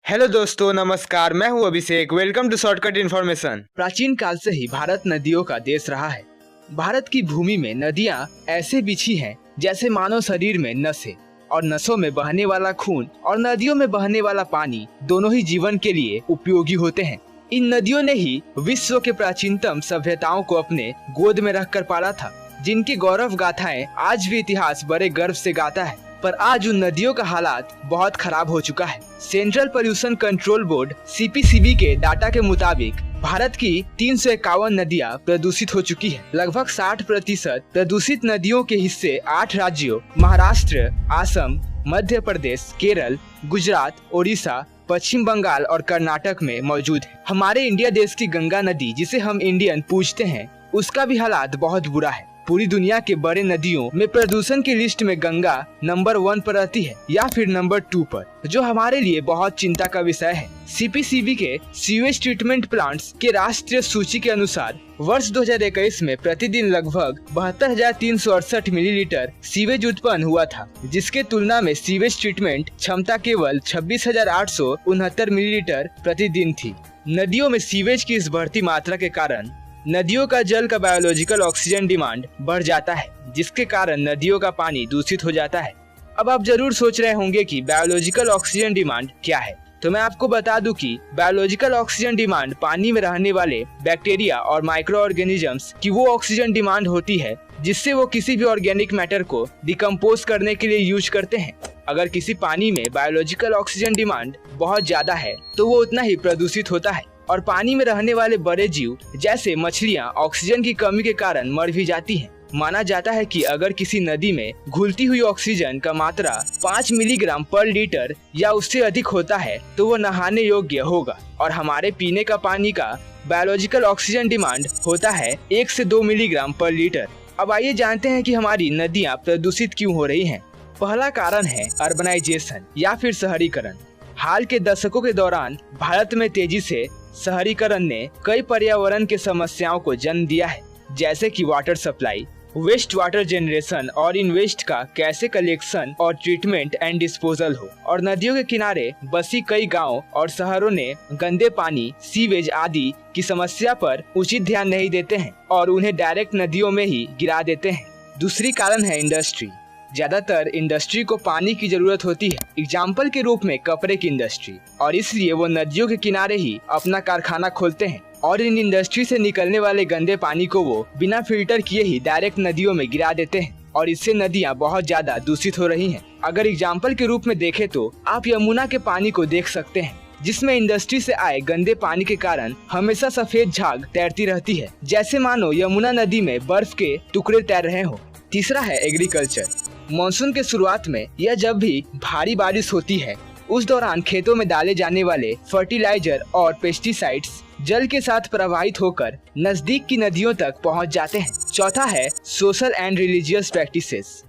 Hello दोस्तों, नमस्कार। मैं हूं Abhishek. Welcome to shortcut information. प्राचीन काल से ही भारत नदियों का देश रहा है। भारत की भूमि में नदियां ऐसे बिछी हैं जैसे मानव शरीर में नसें, और नसों में बहने वाला खून और नदियों में बहने वाला पानी दोनों ही जीवन के लिए उपयोगी होते हैं। इन नदियों ने ही विश्व के प्राचीनतम सभ्यताओं को अपने गोद में रखकर पाला था, जिनकी गौरव गाथाएं आज भी इतिहास बड़े गर्व से गाता है। पर आज उन नदियों का हालात बहुत खराब हो चुका है। Central pollution control board (CPCB) के डाटा के मुताबिक भारत की 351 नदियां प्रदूषित हो चुकी है। लगभग 60% प्रदूषित नदियों के हिस्से 8 राज्यों महाराष्ट्र, असम, मध्य प्रदेश, केरल, गुजरात, ओडिशा, पश्चिम बंगाल और कर्नाटक में मौजूद है। हमारे इंडिया देश की गंगा नदी, जिसे हम इंडियन पूजते हैं, उसका भी हालात बहुत बुरा है। पूरी दुनिया के बड़े नदियों में प्रदूषण की लिस्ट में गंगा नंबर 1 पर रहती है या फिर नंबर 2 पर, जो हमारे लिए बहुत चिंता का विषय है। CPCB के सीवेज ट्रीटमेंट प्लांट्स के राष्ट्रीय सूची के अनुसार वर्ष 2021 में प्रतिदिन लगभग 72,368 मिलीलीटर सीवेज उत्पन्न हुआ था, जिसके तुलना में सीवेज ट्रीटमेंट क्षमता केवल 26,869 मिलीलीटर प्रतिदिन थी। नदियों में सीवेज की इस बढ़ती मात्रा के कारण नदियों का जल का बायोलॉजिकल ऑक्सीजन डिमांड बढ़ जाता है, जिसके कारण नदियों का पानी दूषित हो जाता है। अब आप जरूर सोच रहे होंगे कि बायोलॉजिकल ऑक्सीजन डिमांड क्या है, तो मैं आपको बता दूं कि बायोलॉजिकल ऑक्सीजन डिमांड पानी में रहने वाले बैक्टीरिया और माइक्रो ऑर्गेनिजम्स की वो ऑक्सीजन डिमांड होती है जिससे वो किसी भी ऑर्गेनिक मैटर को डिकम्पोज करने के लिए यूज करते हैं। अगर किसी पानी में बायोलॉजिकल ऑक्सीजन डिमांड बहुत ज्यादा है तो वो उतना ही प्रदूषित होता है, और पानी में रहने वाले बड़े जीव जैसे मछलियां ऑक्सीजन की कमी के कारण मर भी जाती हैं। माना जाता है कि अगर किसी नदी में घुलती हुई ऑक्सीजन का मात्रा 5 मिलीग्राम पर लीटर या उससे अधिक होता है तो वो नहाने योग्य होगा, और हमारे पीने का पानी का बायोलॉजिकल ऑक्सीजन डिमांड होता है 1 से 2 मिलीग्राम पर लीटर। अब आइए जानते हैं कि हमारी नदियाँ प्रदूषित क्यों हो रही है। पहला कारण है अर्बनाइजेशन या फिर शहरीकरण। हाल के दशकों के दौरान भारत में तेजी से शहरीकरण ने कई पर्यावरण के समस्याओं को जन्म दिया है, जैसे कि water supply, waste water generation और इन वेस्ट का कैसे कलेक्शन और ट्रीटमेंट एंड डिस्पोजल हो। और नदियों के किनारे बसी कई गांव और शहरों ने गंदे पानी, सीवेज आदि की समस्या पर उचित ध्यान नहीं देते हैं और उन्हें डायरेक्ट नदियों में ही गिरा देते हैं। दूसरी कारण है इंडस्ट्री। ज्यादातर इंडस्ट्री को पानी की जरूरत होती है, एग्जाम्पल के रूप में कपड़े की इंडस्ट्री, और इसलिए वो नदियों के किनारे ही अपना कारखाना खोलते हैं और इन इंडस्ट्री से निकलने वाले गंदे पानी को वो बिना फिल्टर किए ही डायरेक्ट नदियों में गिरा देते हैं, और इससे नदियाँ बहुत ज्यादा दूषित हो रही हैं। अगर एग्जाम्पल के रूप में देखें तो आप यमुना के पानी को देख सकते हैं, जिसमें इंडस्ट्री से आए गंदे पानी के कारण हमेशा सफेद झाग तैरती रहती है, जैसे मानो यमुना नदी में बर्फ के टुकड़े तैर रहे हो। तीसरा है एग्रीकल्चर। मॉनसून के शुरुआत में या जब भी भारी बारिश होती है, उस दौरान खेतों में डाले जाने वाले फर्टिलाइजर और पेस्टिसाइड्स जल के साथ प्रवाहित होकर नजदीक की नदियों तक पहुंच जाते हैं। चौथा है सोशल एंड रिलीजियस प्रैक्टिसेस।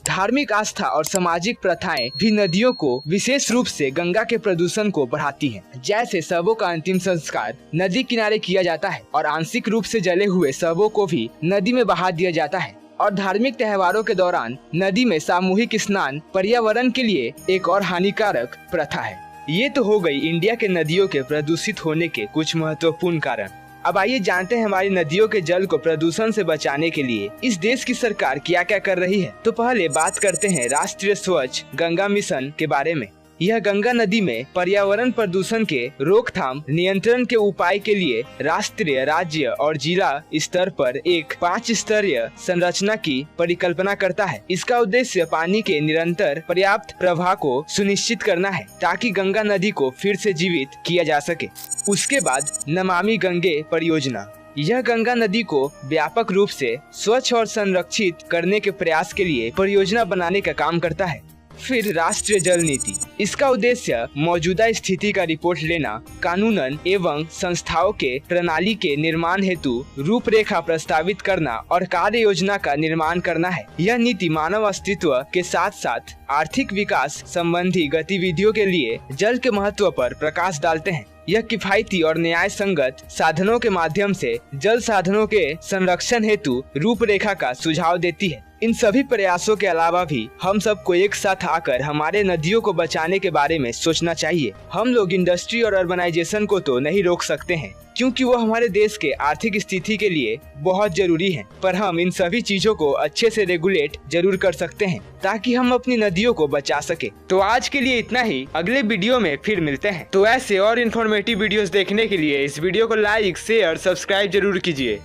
धार्मिक आस्था और सामाजिक प्रथाएं भी नदियों को, विशेष रूप से गंगा के प्रदूषण को बढ़ाती हैं। जैसे शवों का अंतिम संस्कार नदी किनारे किया जाता है और आंशिक रूप से जले हुए शवों को भी नदी में बहा दिया जाता है। और धार्मिक त्योहारों के दौरान नदी में सामूहिक स्नान पर्यावरण के लिए एक और हानिकारक प्रथा है। ये तो हो गई इंडिया के नदियों के प्रदूषित होने के कुछ महत्वपूर्ण कारण। अब आइए जानते हैं हमारी नदियों के जल को प्रदूषण से बचाने के लिए इस देश की सरकार क्या क्या कर रही है। तो पहले बात करते हैं राष्ट्रीय स्वच्छ गंगा मिशन के बारे में। यह गंगा नदी में पर्यावरण प्रदूषण के रोकथाम नियंत्रण के उपाय के लिए राष्ट्रीय, राज्य और जिला स्तर पर एक 5 स्तरीय संरचना की परिकल्पना करता है। इसका उद्देश्य पानी के निरंतर पर्याप्त प्रवाह को सुनिश्चित करना है, ताकि गंगा नदी को फिर से जीवित किया जा सके। उसके बाद नमामि गंगे परियोजना। यह गंगा नदी को व्यापक रूप से स्वच्छ और संरक्षित करने के प्रयास के लिए परियोजना बनाने का काम करता है। फिर राष्ट्रीय जल नीति। इसका उद्देश्य मौजूदा स्थिति का रिपोर्ट लेना, कानूनन एवं संस्थाओं के प्रणाली के निर्माण हेतु रूपरेखा प्रस्तावित करना और कार्य योजना का निर्माण करना है। यह नीति मानव अस्तित्व के साथ साथ आर्थिक विकास संबंधी गतिविधियों के लिए जल के महत्व पर प्रकाश डालते हैं। यह किफायती और न्याय संगत साधनों के माध्यम से जल साधनों के संरक्षण हेतु रूपरेखा का सुझाव देती है। इन सभी प्रयासों के अलावा भी हम सबको एक साथ आकर हमारे नदियों को बचाने के बारे में सोचना चाहिए। हम लोग इंडस्ट्री और अर्बनाइजेशन को तो नहीं रोक सकते हैं, क्योंकि वो हमारे देश के आर्थिक स्थिति के लिए बहुत जरूरी है, पर हम इन सभी चीजों को अच्छे से रेगुलेट जरूर कर सकते हैं ताकि हम अपनी नदियों को बचा सके। तो आज के लिए इतना ही, अगले वीडियो में फिर मिलते हैं। तो ऐसे और इन्फॉर्मेटिव वीडियोस देखने के लिए इस वीडियो को लाइक, शेयर, सब्सक्राइब जरूर कीजिए।